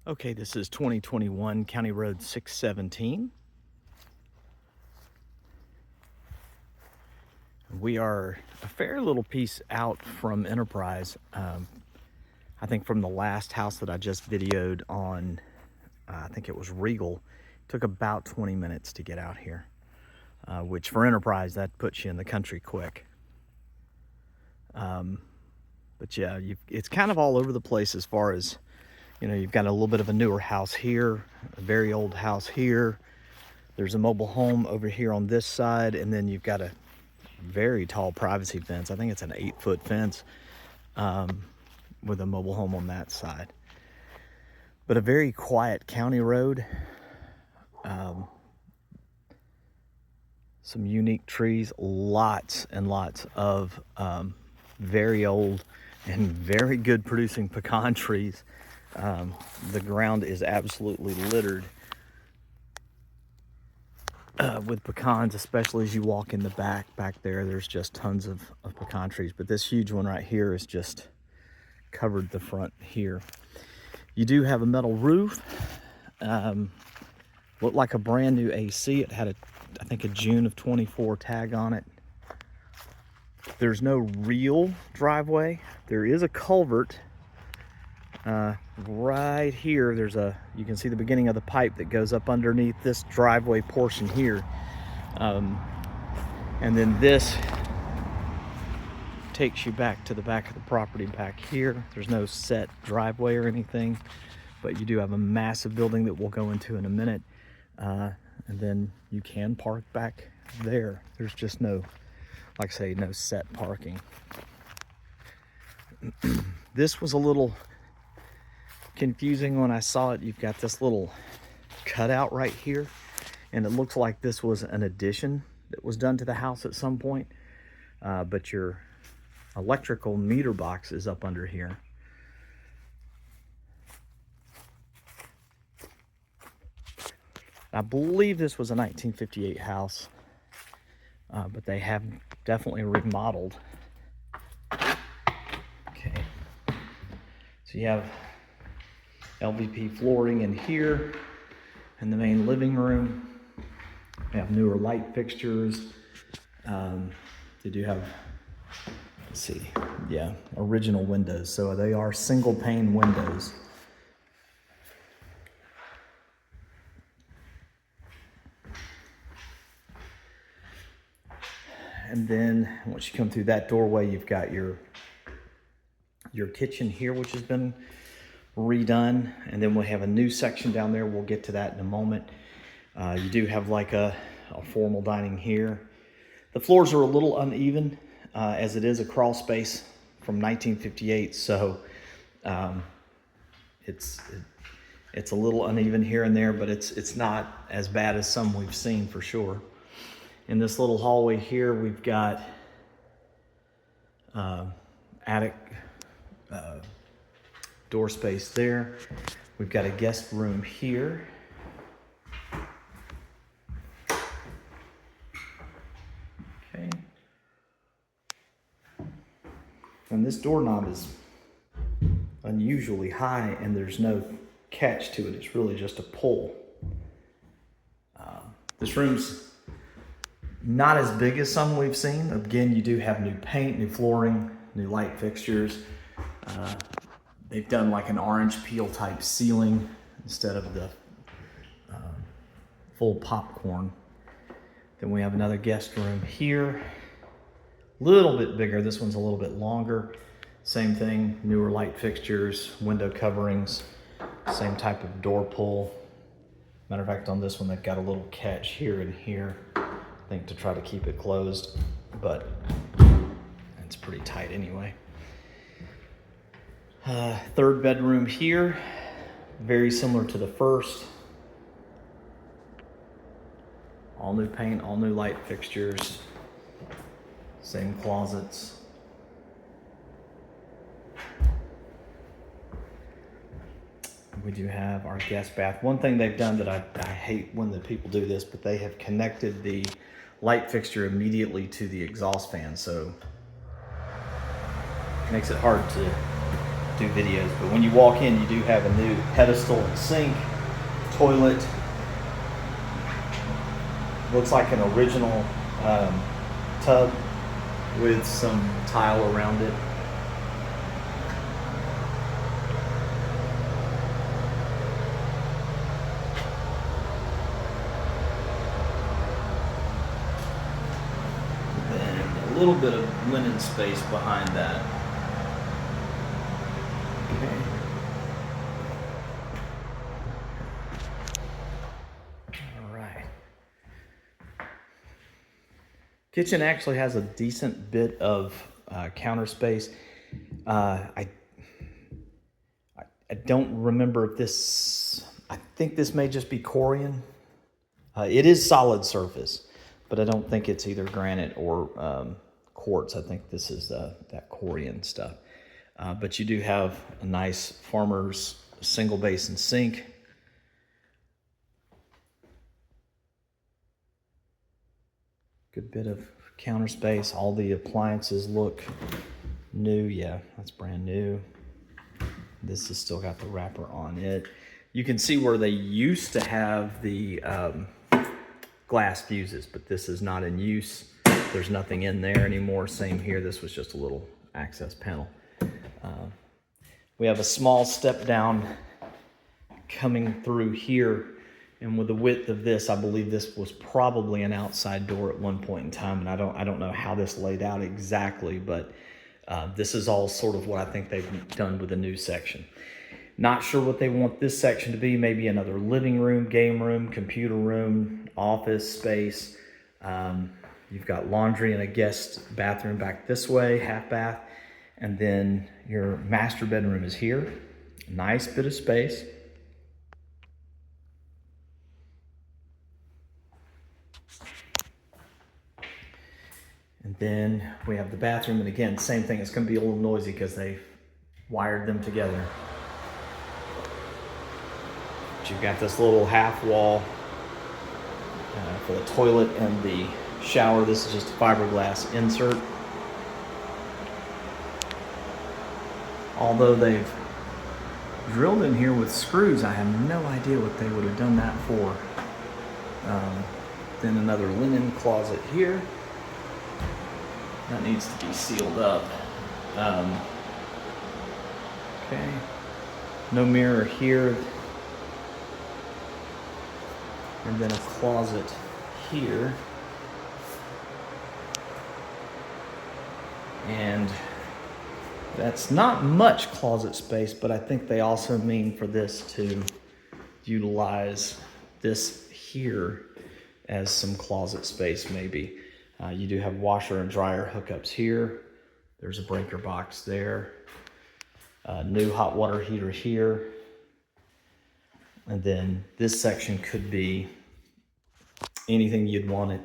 Okay, this is 2021 County Road 617. We are a fair little piece out from Enterprise. I think from the last house that I just videoed on, I think it was Regal, it took about 20 minutes to get out here, which for Enterprise, that puts you in the country quick. But yeah, it's kind of all over the place as far as, you know, you've got a little bit of a newer house here, a very old house here. There's a mobile home over here on this side, and then you've got a very tall privacy fence. I think it's an 8-foot fence with a mobile home on that side. But a very quiet county road. Some unique trees, lots and lots of very old and very good producing pecan trees. The ground is absolutely littered with pecans, especially as you walk in the back there. There's just tons of pecan trees, but this huge one right here is just covered the front here. You do have a metal roof. Looked like a brand new AC. It had I think a June of 24 tag on it. There's no real driveway. There is a culvert right here. You can see the beginning of the pipe that goes up underneath this driveway portion here. And then this takes you back to the back of the property back here. There's no set driveway or anything, but you do have a massive building that we'll go into in a minute. And then you can park back there. There's just no, like I say, no set parking. This was a little confusing when I saw it. You've got this little cutout right here, and it looks like this was an addition that was done to the house at some point, but your electrical meter box is up under here. I believe this was a 1958 house, but they have definitely remodeled. Okay, so you have LVP flooring in here in the main living room. They have newer light fixtures. They do have, let's see, yeah, original windows. So they are single pane windows. And then once you come through that doorway, you've got your kitchen here, which has been redone. And then we'll have a new section down there. We'll get to that in a moment. You do have like a formal dining here. The floors are a little uneven, as it is a crawl space from 1958. So it's a little uneven here and there, but it's not as bad as some we've seen for sure. In this little hallway here, we've got attic door space there. We've got a guest room here. Okay. And this doorknob is unusually high, and there's no catch to it. It's really just a pull. This room's not as big as some we've seen. Again, you do have new paint, new flooring, new light fixtures. They've done like an orange peel type ceiling instead of the full popcorn. Then we have another guest room here. A little bit bigger. This one's a little bit longer. Same thing, newer light fixtures, window coverings, same type of door pull. Matter of fact, on this one, they've got a little catch here and here, I think, to try to keep it closed, but it's pretty tight anyway. Third bedroom here, very similar to the first. All new paint, all new light fixtures, same closets. We do have our guest bath. One thing they've done that I hate when the people do this, but they have connected the light fixture immediately to the exhaust fan, so it makes it hard to do videos. But when you walk in, you do have a new pedestal and sink, toilet. Looks like an original tub with some tile around it. A little bit of linen space behind that. Okay. All right. Kitchen actually has a decent bit of counter space. I don't remember if this, I think this may just be Corian. It is solid surface, but I don't think it's either granite or quartz. I think this is that Corian stuff. But you do have a nice farmer's single basin sink. Good bit of counter space. All the appliances look new. Yeah, that's brand new. This has still got the wrapper on it. You can see where they used to have the glass fuses, but this is not in use. There's nothing in there anymore. Same here. This was just a little access panel. We have a small step down coming through here, and with the width of this, I believe this was probably an outside door at one point in time, and I don't know how this laid out exactly, but this is all sort of what I think they've done with the new section. Not sure what they want this section to be. Maybe another living room, game room, computer room, office space. You've got laundry and a guest bathroom back this way, half bath. And then your master bedroom is here. Nice bit of space. And then we have the bathroom. And again, same thing. It's going to be a little noisy because they wired them together. But you've got this little half wall for the toilet and the shower. This is just a fiberglass insert. Although they've drilled in here with screws, I have no idea what they would have done that for. Then another linen closet here. That needs to be sealed up. Okay. No mirror here. And then a closet here. And that's not much closet space, but I think they also mean for this to utilize this here as some closet space maybe. You do have washer and dryer hookups here. There's a breaker box there. New hot water heater here. And then this section could be anything you'd want it.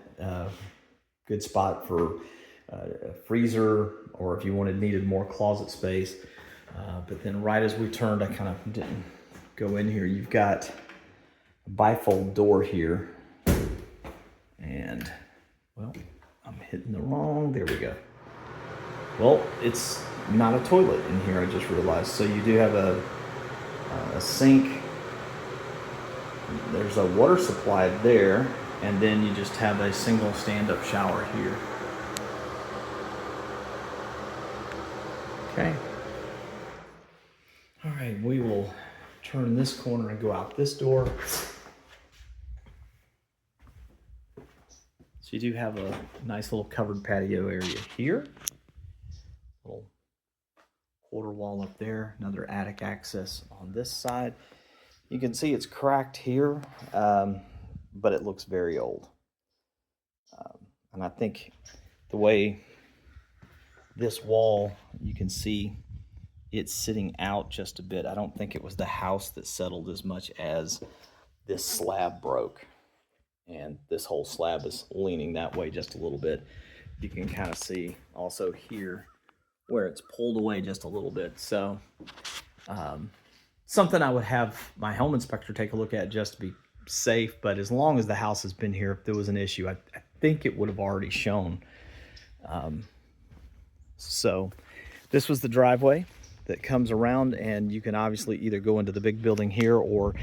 Good spot for a freezer, or if you needed more closet space. But then right as we turned, I kind of didn't go in here. You've got a bifold door here. And, well, I'm hitting the wrong, there we go. Well, it's not a toilet in here, I just realized. So you do have a sink. There's a water supply there, and then you just have a single stand-up shower here. Okay. All right, we will turn this corner and go out this door. So you do have a nice little covered patio area here. Little quarter wall up there, another attic access on this side. You can see it's cracked here, but it looks very old. And I think the way this wall, you can see it's sitting out just a bit. I don't think it was the house that settled as much as this slab broke. And this whole slab is leaning that way just a little bit. You can kind of see also here where it's pulled away just a little bit. So something I would have my home inspector take a look at just to be safe. But as long as the house has been here, if there was an issue, I think it would have already shown. So this was the driveway. that comes around, and you can obviously either go into the big building here, or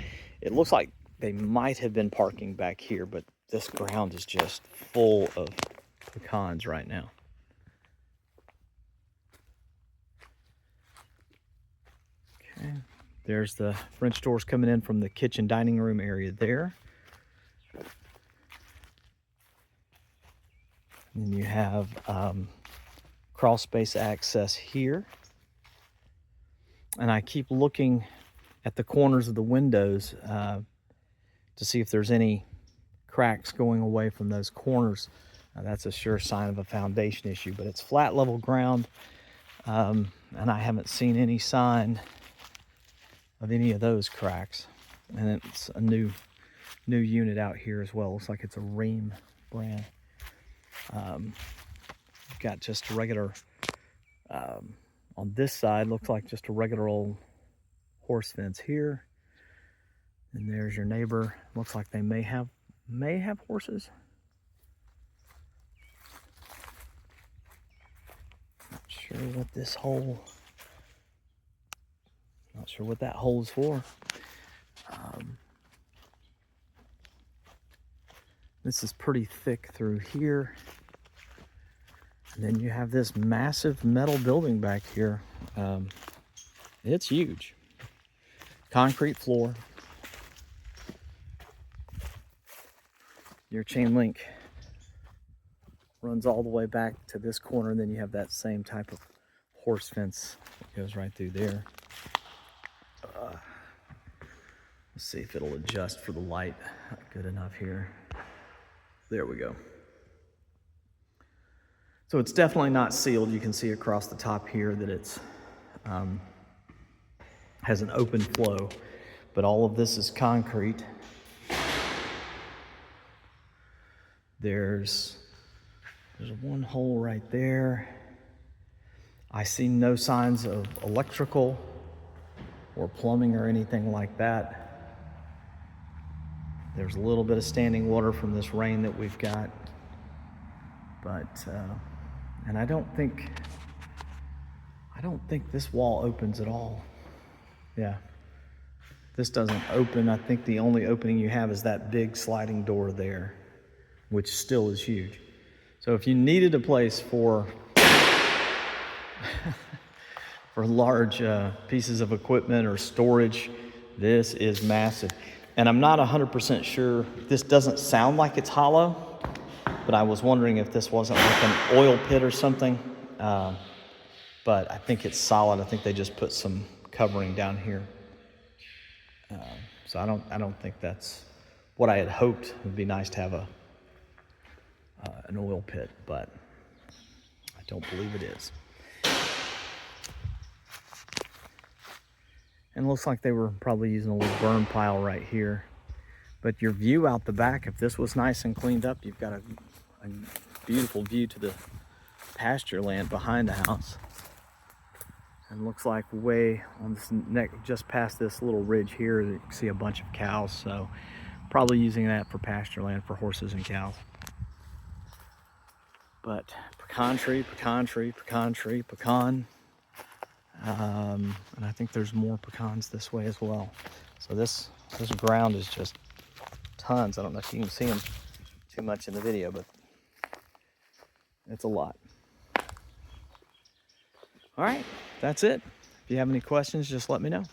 it looks like they might have been parking back here, but this ground is just full of pecans right now. Okay, there's the French doors coming in from the kitchen dining room area there. And you have crawl space access here. And I keep looking at the corners of the windows to see if there's any cracks going away from those corners. That's a sure sign of a foundation issue, but it's flat level ground, and I haven't seen any sign of any of those cracks. And it's a new unit out here as well. Looks like it's a Ream brand. Got just a regular, on this side, looks like just a regular old horse fence here. And there's your neighbor. Looks like they may have horses. Not sure what this hole, not sure what that hole is for. This is pretty thick through here. And then you have this massive metal building back here. It's huge. Concrete floor. Your chain link runs all the way back to this corner, and then you have that same type of horse fence that goes right through there. Let's see if it'll adjust for the light. Not good enough here. There we go. So it's definitely not sealed. You can see across the top here that it's has an open flow, but all of this is concrete. There's one hole right there. I see no signs of electrical or plumbing or anything like that. There's a little bit of standing water from this rain that we've got, but and I don't think this wall opens at all. Yeah, this doesn't open. I think the only opening you have is that big sliding door there, which still is huge. So if you needed a place for for large pieces of equipment or storage, this is massive. And I'm not 100% sure, this doesn't sound like it's hollow, but I was wondering if this wasn't like an oil pit or something. But I think it's solid. I think they just put some covering down here. So I don't think that's what I had hoped. It would be nice to have an oil pit, but I don't believe it is. And it looks like they were probably using a little burn pile right here. But your view out the back, if this was nice and cleaned up, you've got a beautiful view to the pasture land behind the house. And looks like way on this neck, just past this little ridge here, you can see a bunch of cows. So probably using that for pasture land for horses and cows. But pecan tree, pecan tree, pecan tree, pecan. And I think there's more pecans this way as well. So this ground is just tons. I don't know if you can see them too much in the video, but it's a lot. All right, that's it. If you have any questions, just let me know.